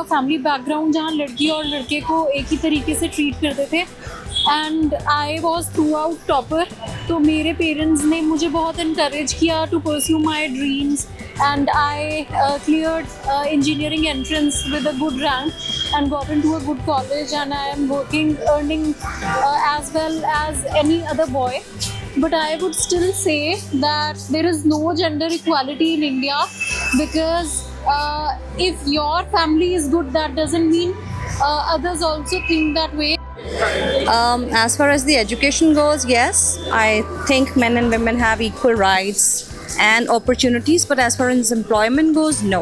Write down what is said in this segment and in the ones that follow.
Family background जहाँ लड़की और लड़के को एक ही तरीके से ट्रीट करते थे and I was throughout topper. तो मेरे पेरेंट्स ने मुझे बहुत इनकरेज किया to pursue my dreams and I cleared engineering entrance with a good rank and got into a good college, and I am working, earning as well as any other boy. But I would still say that there is no gender equality in India, because if your family is good, that doesn't mean others also think that way. As far as the education goes, yes, I think men and women have equal rights and opportunities, but as far as employment goes, no.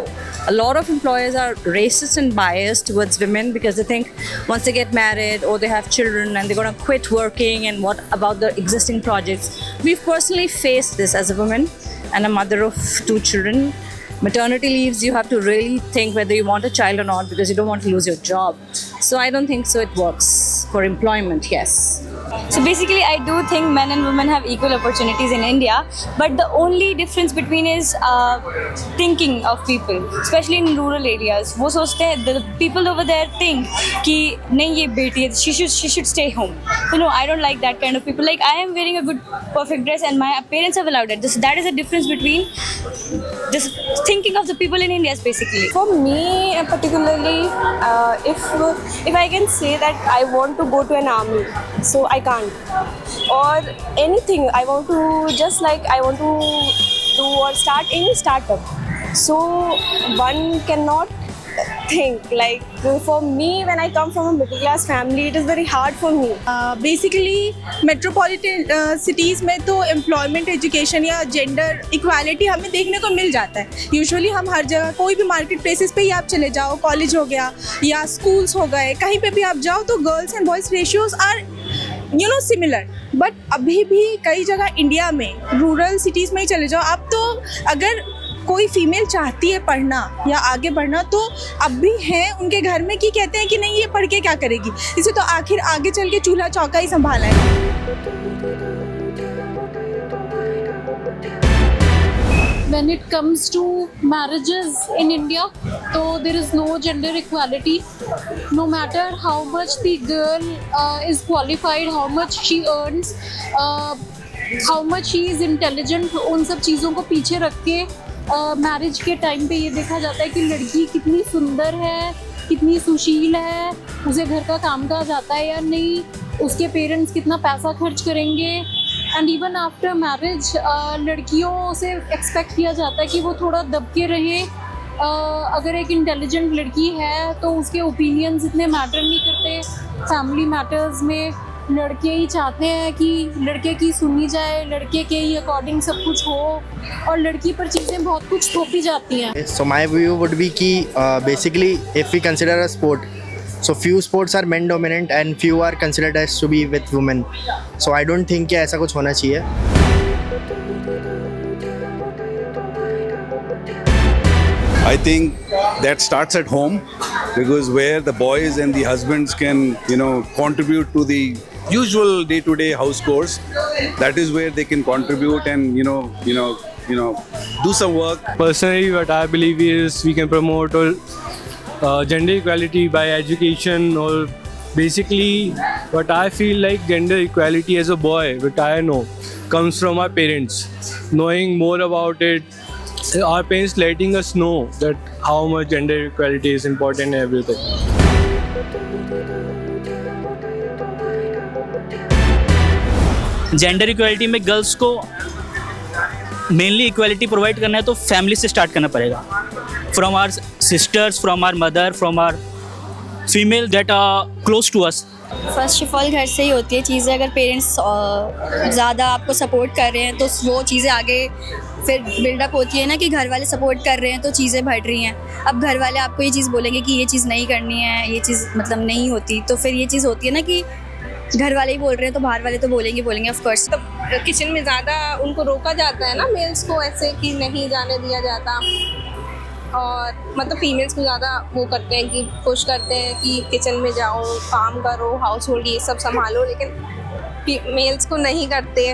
A lot of employers are racist and biased towards women because they think once they get married or they have children and they're going to quit working, and what about the existing projects. We've personally faced this as a woman and a mother of 2 children. Maternity leaves, you have to really think whether you want a child or not, because you don't want to lose your job. So I don't think so it works for employment, yes. So basically, I do think men and women have equal opportunities in India, but the only difference between is thinking of people, especially in rural areas. वो सोचते हैं, the people over there think कि नहीं ये बेटी है, she should stay home. So no, I don't like that kind of people. Like, I am wearing a good perfect dress and my parents have allowed it. That is the difference between just thinking of the people in India, basically. For me, particularly, if I can say that I want to go to an army, so I can't, or anything I want to, just like I want to do or start any startup. So one cannot think, like, for me, when I come from a middle class family, it is very hard for me. Basically metropolitan cities में तो employment, education या gender equality हमें देखने को मिल जाता है। Usually हम हर जगह, कोई भी मार्केट प्लेसेस पे ही आप चले जाओ, कॉलेज हो गया या स्कूल्स हो गए, कहीं पे भी आप जाओ तो girls and boys ratios are similar. But अभी भी कई जगह इंडिया में रूरल सिटीज़ में ही चले जाओ आप, तो अगर कोई फीमेल चाहती है पढ़ना या आगे बढ़ना, तो अब भी हैं उनके घर में कि कहते हैं कि नहीं, ये पढ़ के क्या करेगी, इसे तो आखिर आगे चल के चूल्हा चौका ही संभाला है। When it comes to marriages in India, so there is no gender equality. No matter how much the girl is qualified, how much she earns, how much she is intelligent, उन सब चीज़ों को पीछे रख के मैरिज के time पे ये देखा जाता है कि लड़की कितनी सुंदर है, कितनी सुशील है, उसे घर का काम काज आता है या नहीं, उसके पेरेंट्स कितना पैसा खर्च करेंगे। एंड इवन आफ्टर मैरिज लड़कियों से एक्सपेक्ट किया जाता है कि वो थोड़ा दब के रहे। अगर एक इंटेलिजेंट लड़की है तो उसके ओपिनियंस इतने मैटर नहीं करते। फैमिली मैटर्स में लड़के ही चाहते हैं कि लड़के की सुनी जाए, लड़के के ही अकॉर्डिंग सब कुछ हो, और लड़की पर चीज़ें बहुत कुछ थोपी जाती हैं। So my view would be कि basically if we consider a sport, so few sports are men dominant and few are considered as to be with women. So I don't think कि ऐसा कुछ होना चाहिए। I think that starts at home, because where the boys and the husbands can, contribute to the usual day-to-day house chores, that is where they can contribute and, do some work. Personally, what I believe is we can promote gender equality by education, or basically what I feel like gender equality as a boy, which I know, comes from our parents. Knowing more about it, our parents letting us know that how much gender equality is important in everything. Gender equality में girls को mainly equality provide करना है तो family से start करना पड़ेगा। From our sisters, from our mother, from our female that are close to us. First of all घर से ही होती है चीज़ें। अगर पेरेंट्स ज़्यादा आपको सपोर्ट कर रहे हैं तो वो चीज़ें आगे फिर बिल्डअप होती है ना, कि घर वाले सपोर्ट कर रहे हैं तो चीज़ें बढ़ रही हैं। अब घर वाले आपको ये चीज़ बोलेंगे कि ये चीज़ नहीं करनी है, ये चीज़ मतलब नहीं होती, तो फिर ये चीज़ होती है ना कि घर वाले ही बोल रहे हैं तो बाहर वाले तो बोलेंगे ऑफ कोर्स। तो किचन में ज़्यादा उनको रोका जाता है ना, मेल्स को ऐसे कि नहीं जाने दिया जाता, और मतलब फीमेल्स को ज़्यादा वो करते हैं कि पुश करते हैं कि किचन में जाओ, काम करो, हाउस होल्ड ये सब संभालो, लेकिन मेल्स को नहीं करते।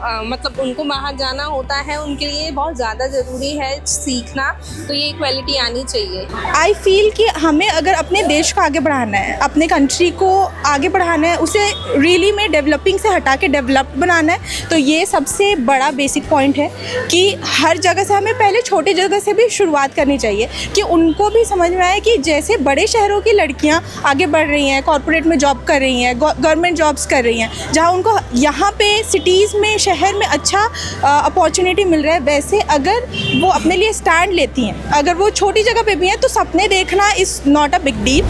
मतलब उनको बाहर जाना होता है, उनके लिए बहुत ज़्यादा ज़रूरी है सीखना, तो ये इक्वलिटी आनी चाहिए। आई फील कि हमें अगर अपने देश को आगे बढ़ाना है, अपने कंट्री को आगे बढ़ाना है, उसे रियली में डेवलपिंग से हटा के डेवलप्ड बनाना है, तो ये सबसे बड़ा बेसिक पॉइंट है कि हर जगह से हमें पहले छोटी जगह से भी शुरुआत करनी चाहिए कि उनको भी समझ में आए कि जैसे बड़े शहरों की लड़कियां आगे बढ़ रही हैं, कॉर्पोरेट में जॉब कर रही हैं, गवर्नमेंट जॉब्स कर रही हैं, जहां उनको यहाँ पे सिटीज़ में, शहर में अच्छा अपॉर्चुनिटी मिल रहा है, वैसे अगर वो अपने लिए स्टैंड लेती हैं, अगर वो छोटी जगह पे भी हैं, तो सपने देखना is not a big deal.